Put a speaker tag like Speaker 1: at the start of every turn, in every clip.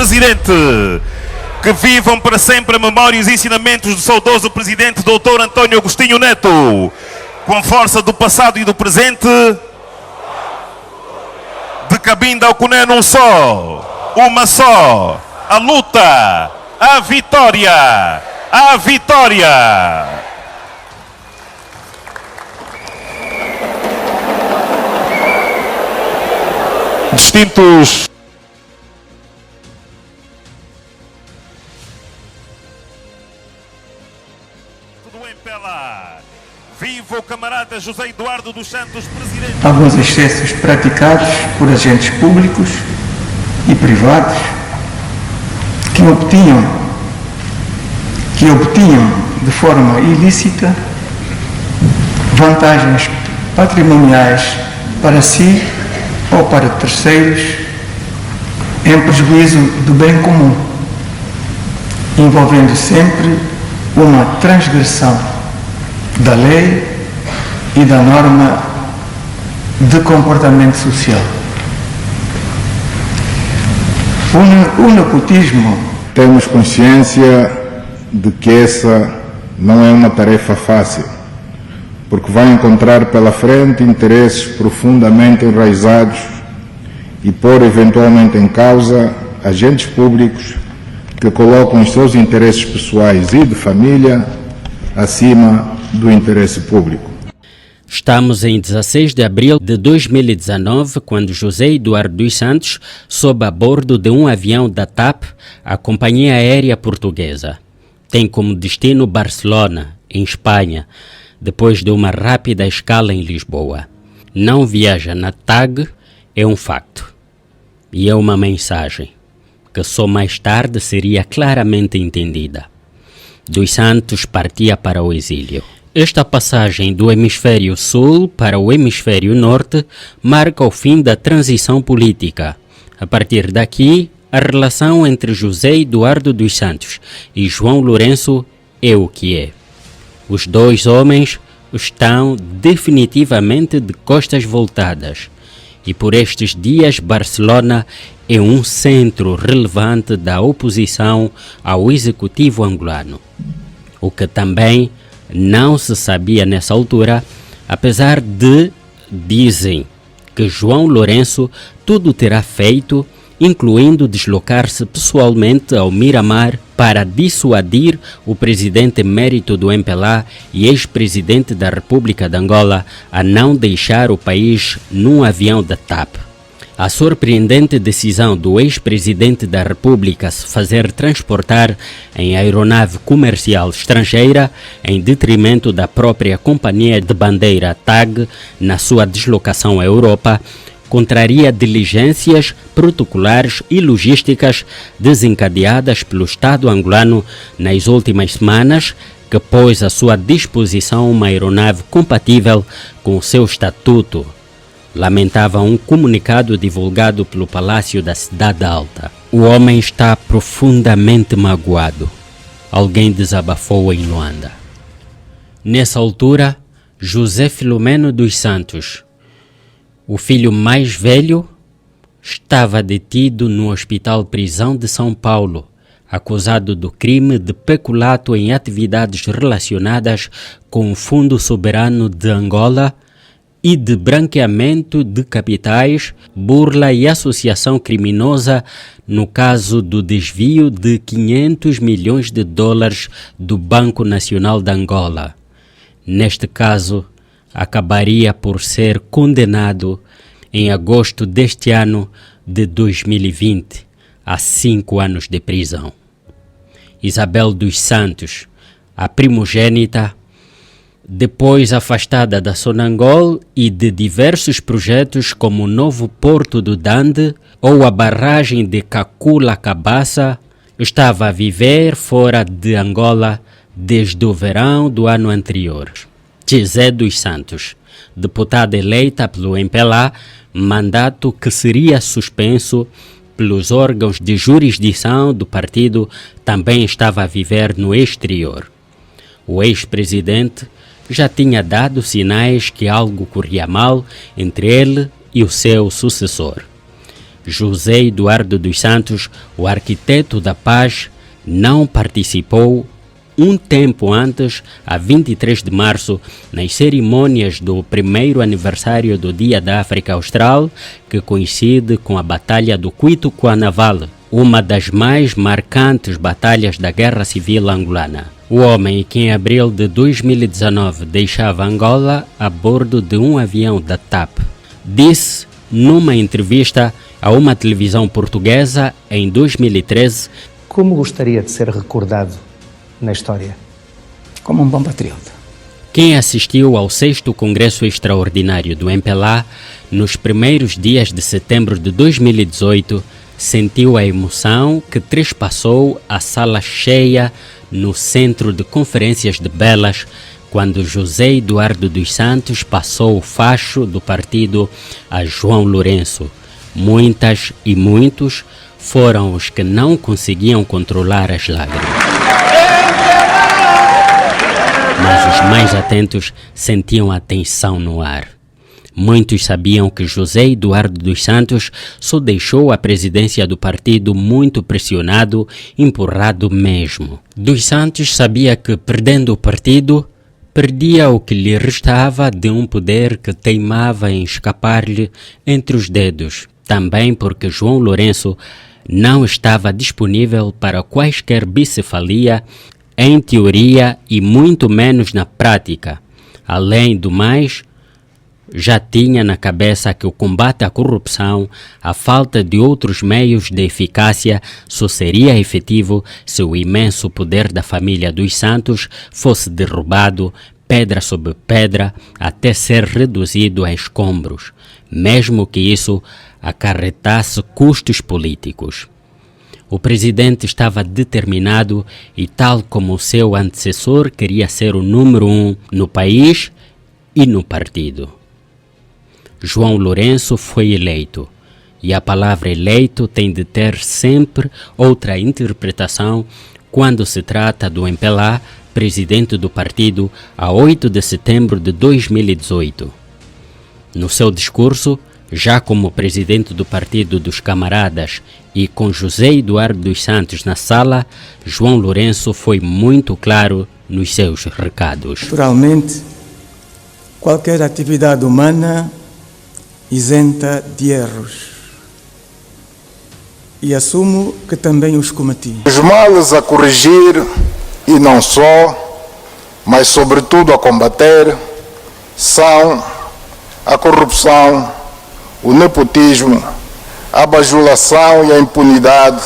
Speaker 1: Presidente. Que vivam para sempre a memória e os ensinamentos do saudoso Presidente Dr. António Agostinho Neto. Com força do passado e do presente, de Cabinda ao Cuné num só, uma só, a luta, a vitória, a vitória. Distintos viva o camarada José Eduardo dos Santos, Presidente.
Speaker 2: Alguns excessos praticados por agentes públicos e privados que obtinham de forma ilícita vantagens patrimoniais para si ou para terceiros em prejuízo do bem comum, envolvendo sempre uma transgressão da lei e da norma de comportamento social. O nepotismo.
Speaker 3: Temos consciência de que essa não é uma tarefa fácil, porque vai encontrar pela frente interesses profundamente enraizados e pôr eventualmente em causa agentes públicos que colocam os seus interesses pessoais e de família acima do interesse público.
Speaker 4: Estamos em 16 de abril de 2019, quando José Eduardo dos Santos sobe a bordo de um avião da TAP, a companhia aérea portuguesa. Tem como destino Barcelona, em Espanha, depois de uma rápida escala em Lisboa. Não viaja na TAG é um facto. E é uma mensagem, que só mais tarde seria claramente entendida. Dos Santos partia para o exílio. Esta passagem do hemisfério sul para o hemisfério norte marca o fim da transição política. A partir daqui, a relação entre José Eduardo dos Santos e João Lourenço é o que é. Os dois homens estão definitivamente de costas voltadas. E por estes dias, Barcelona é um centro relevante da oposição ao executivo angolano. O que também não se sabia nessa altura, apesar de dizem que João Lourenço tudo terá feito, incluindo deslocar-se pessoalmente ao Miramar para dissuadir o presidente emérito do MPLA e ex-presidente da República de Angola a não deixar o país num avião da TAP. A surpreendente decisão do ex-presidente da República se fazer transportar em aeronave comercial estrangeira em detrimento da própria companhia de bandeira TAG na sua deslocação à Europa contraria diligências protocolares e logísticas desencadeadas pelo Estado angolano nas últimas semanas, que pôs à sua disposição uma aeronave compatível com o seu estatuto, lamentava um comunicado divulgado pelo Palácio da Cidade Alta. O homem está profundamente magoado. Alguém desabafou em Luanda. Nessa altura, José Filomeno dos Santos, o filho mais velho, estava detido no Hospital Prisão de São Paulo, acusado do crime de peculato em atividades relacionadas com o Fundo Soberano de Angola e de branqueamento de capitais, burla e associação criminosa no caso do desvio de 500 milhões de dólares do Banco Nacional de Angola. Neste caso, acabaria por ser condenado em agosto deste ano de 2020 a 5 anos de prisão. Isabel dos Santos, a primogênita, depois afastada da Sonangol e de diversos projetos como o novo Porto do Dande ou a barragem de Cacula-Cabaça, estava a viver fora de Angola desde o verão do ano anterior. José dos Santos, deputada eleita pelo MPLA, mandato que seria suspenso pelos órgãos de jurisdição do partido, também estava a viver no exterior. O ex-presidente já tinha dado sinais que algo corria mal entre ele e o seu sucessor. José Eduardo dos Santos, o arquiteto da paz, não participou um tempo antes, a 23 de março, nas cerimônias do primeiro aniversário do Dia da África Austral, que coincide com a Batalha do Cuituquanaval, uma das mais marcantes batalhas da Guerra Civil Angolana. O homem que em abril de 2019 deixava Angola a bordo de um avião da TAP, disse numa entrevista a uma televisão portuguesa em 2013:
Speaker 5: como gostaria de ser recordado na história?
Speaker 2: Como um bom patriota.
Speaker 4: Quem assistiu ao 6º Congresso Extraordinário do MPLA nos primeiros dias de setembro de 2018 sentiu a emoção que trespassou a sala cheia no Centro de Conferências de Belas, quando José Eduardo dos Santos passou o facho do partido a João Lourenço. Muitas e muitos foram os que não conseguiam controlar as lágrimas. Mas os mais atentos sentiam a tensão no ar. Muitos sabiam que José Eduardo dos Santos só deixou a presidência do partido muito pressionado, empurrado mesmo. Dos Santos sabia que, perdendo o partido, perdia o que lhe restava de um poder que teimava em escapar-lhe entre os dedos. Também porque João Lourenço não estava disponível para quaisquer bicefalia, em teoria e muito menos na prática. Além do mais, já tinha na cabeça que o combate à corrupção, a falta de outros meios de eficácia, só seria efetivo se o imenso poder da família dos Santos fosse derrubado, pedra sobre pedra, até ser reduzido a escombros, mesmo que isso acarretasse custos políticos. O presidente estava determinado e, tal como o seu antecessor, queria ser o número 1 no país e no partido. João Lourenço foi eleito, e a palavra eleito tem de ter sempre outra interpretação quando se trata do MPLA, presidente do partido, a 8 de setembro de 2018. No seu discurso, já como presidente do Partido dos Camaradas e com José Eduardo dos Santos na sala, João Lourenço foi muito claro nos seus recados.
Speaker 2: Naturalmente, qualquer atividade humana isenta de erros. E assumo que também os cometi.
Speaker 3: Os males a corrigir, e não só, mas sobretudo a combater, são a corrupção, o nepotismo, a bajulação e a impunidade.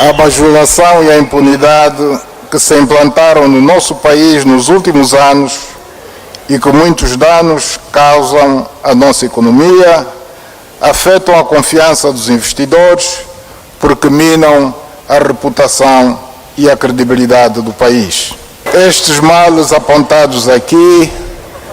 Speaker 3: A bajulação e a impunidade que se implantaram no nosso país nos últimos anos e que muitos danos causam à nossa economia, afetam a confiança dos investidores, porque minam a reputação e a credibilidade do país. Estes males apontados aqui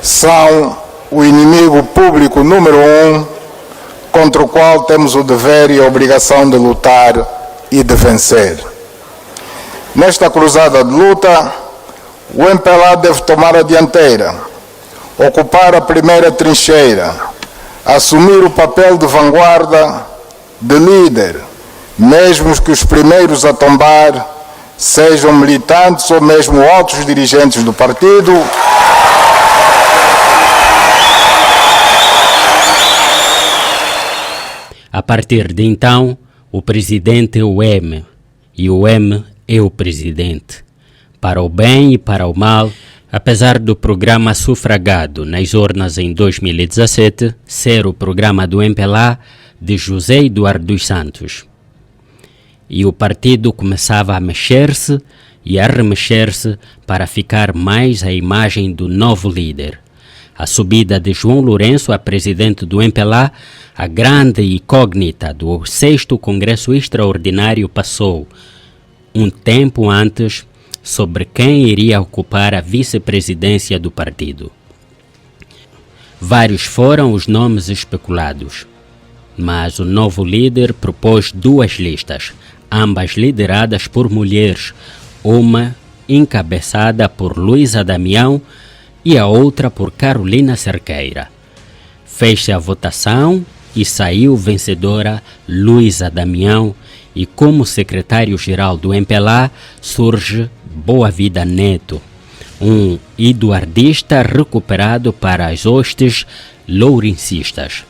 Speaker 3: são o inimigo público número 1, contra o qual temos o dever e a obrigação de lutar e de vencer. Nesta cruzada de luta, o MPLA deve tomar a dianteira, ocupar a primeira trincheira, assumir o papel de vanguarda, de líder, mesmo que os primeiros a tombar sejam militantes ou mesmo altos dirigentes do partido.
Speaker 4: A partir de então, o presidente é o M, e o M é o presidente. Para o bem e para o mal, apesar do programa sufragado nas urnas em 2017 ser o programa do MPLA de José Eduardo dos Santos. E o partido começava a mexer-se e a remexer-se para ficar mais à imagem do novo líder. A subida de João Lourenço a presidente do MPLA, a grande incógnita do 6º Congresso Extraordinário, passou, um tempo antes, sobre quem iria ocupar a vice-presidência do partido. Vários foram os nomes especulados, mas o novo líder propôs 2 listas, ambas lideradas por mulheres, uma encabeçada por Luísa Damião e a outra por Carolina Cerqueira. Fez-se a votação e saiu vencedora Luísa Damião, e como secretário-geral do MPLA surge Boa Vida Neto, um eduardista recuperado para as hostes lourencistas.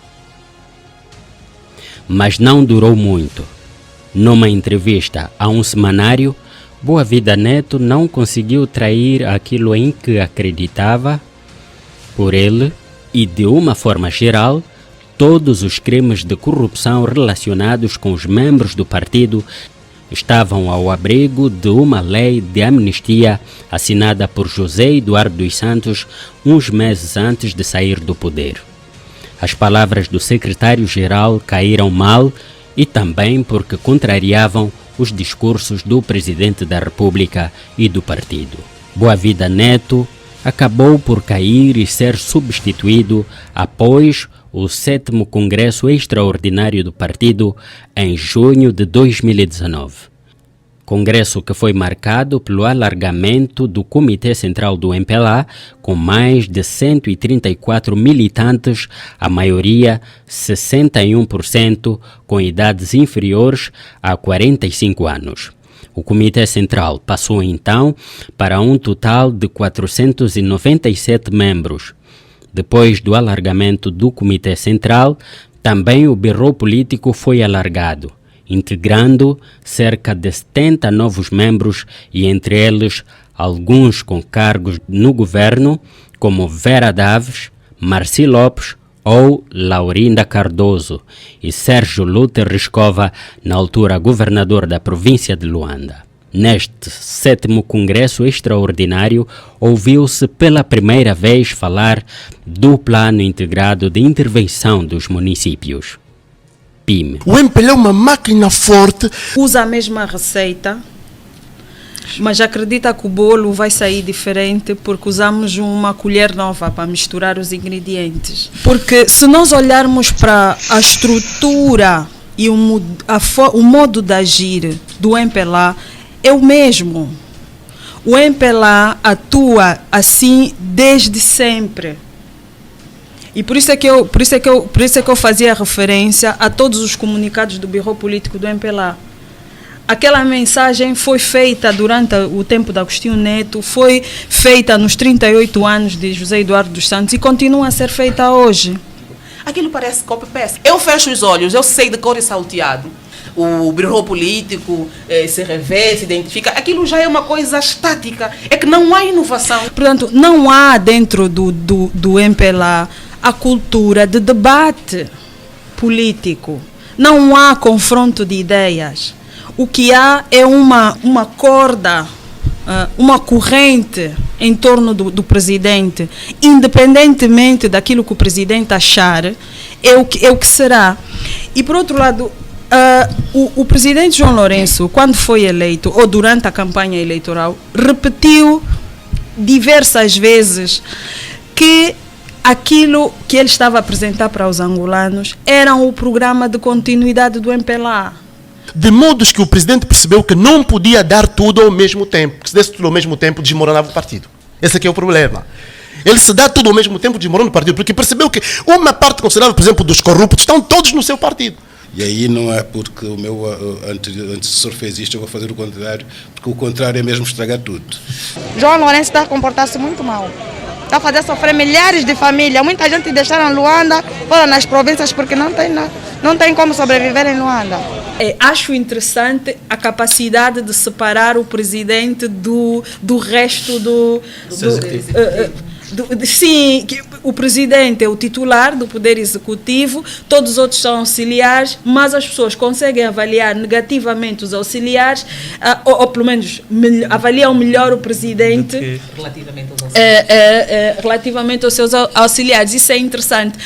Speaker 4: Mas não durou muito. Numa entrevista a um semanário, Boa Vida Neto não conseguiu trair aquilo em que acreditava. Por ele, e de uma forma geral, todos os crimes de corrupção relacionados com os membros do partido estavam ao abrigo de uma lei de amnistia assinada por José Eduardo dos Santos uns meses antes de sair do poder. As palavras do secretário-geral caíram mal e também porque contrariavam os discursos do presidente da República e do partido. Boa Vida Neto acabou por cair e ser substituído após o 7º Congresso Extraordinário do partido em junho de 2019. Congresso que foi marcado pelo alargamento do Comitê Central do MPLA, com mais de 134 militantes, a maioria 61% com idades inferiores a 45 anos. O Comitê Central passou então para um total de 497 membros. Depois do alargamento do Comitê Central, também o Birô Político foi alargado, integrando cerca de 70 novos membros e entre eles alguns com cargos no governo, como Vera Daves, Marci Lopes ou Laurinda Cardoso e Sérgio Luter Riscova, na altura governador da província de Luanda. Neste 7º Congresso Extraordinário, ouviu-se pela primeira vez falar do Plano Integrado de Intervenção dos Municípios, PIM.
Speaker 6: O MPLA é uma máquina forte.
Speaker 7: Usa a mesma receita, mas acredita que o bolo vai sair diferente porque usamos uma colher nova para misturar os ingredientes. Porque se nós olharmos para a estrutura e o modo de agir do MPLA, é o mesmo. O MPLA atua assim desde sempre. E por isso é que eu fazia referência a todos os comunicados do Birô Político do MPLA. Aquela mensagem foi feita durante o tempo de Agostinho Neto, foi feita nos 38 anos de José Eduardo dos Santos e continua a ser feita hoje.
Speaker 8: Aquilo parece copy-paste. Eu fecho os olhos, eu sei de cor e salteado. O Birô Político se revê, se identifica. Aquilo já é uma coisa estática. É que não há inovação.
Speaker 7: Portanto, não há dentro do MPLA a cultura de debate político. Não há confronto de ideias. O que há é uma corda, uma corrente em torno do presidente. Independentemente daquilo que o presidente achar, é o que será. E, por outro lado, o presidente João Lourenço, quando foi eleito, ou durante a campanha eleitoral, repetiu diversas vezes que aquilo que ele estava a apresentar para os angolanos era o programa de continuidade do MPLA.
Speaker 6: De modos que o presidente percebeu que não podia dar tudo ao mesmo tempo. Porque se desse tudo ao mesmo tempo, desmoronava o partido. Esse aqui é o problema. Ele se dá tudo ao mesmo tempo, desmorona o partido, porque percebeu que uma parte considerável, por exemplo, dos corruptos, estão todos no seu partido.
Speaker 9: E aí não é porque o meu antecessor fez isto, eu vou fazer o contrário, porque o contrário é mesmo estragar tudo.
Speaker 10: João Lourenço está a comportar-se muito mal. Está a fazer sofrer milhares de famílias. Muita gente deixaram Luanda, foram nas províncias porque não tem como sobreviver em Luanda.
Speaker 7: Acho interessante a capacidade de separar o presidente do resto do sim, o presidente é o titular do Poder Executivo, todos os outros são auxiliares, mas as pessoas conseguem avaliar negativamente os auxiliares, ou pelo menos avaliam melhor o presidente relativamente aos auxiliares. Isso é interessante.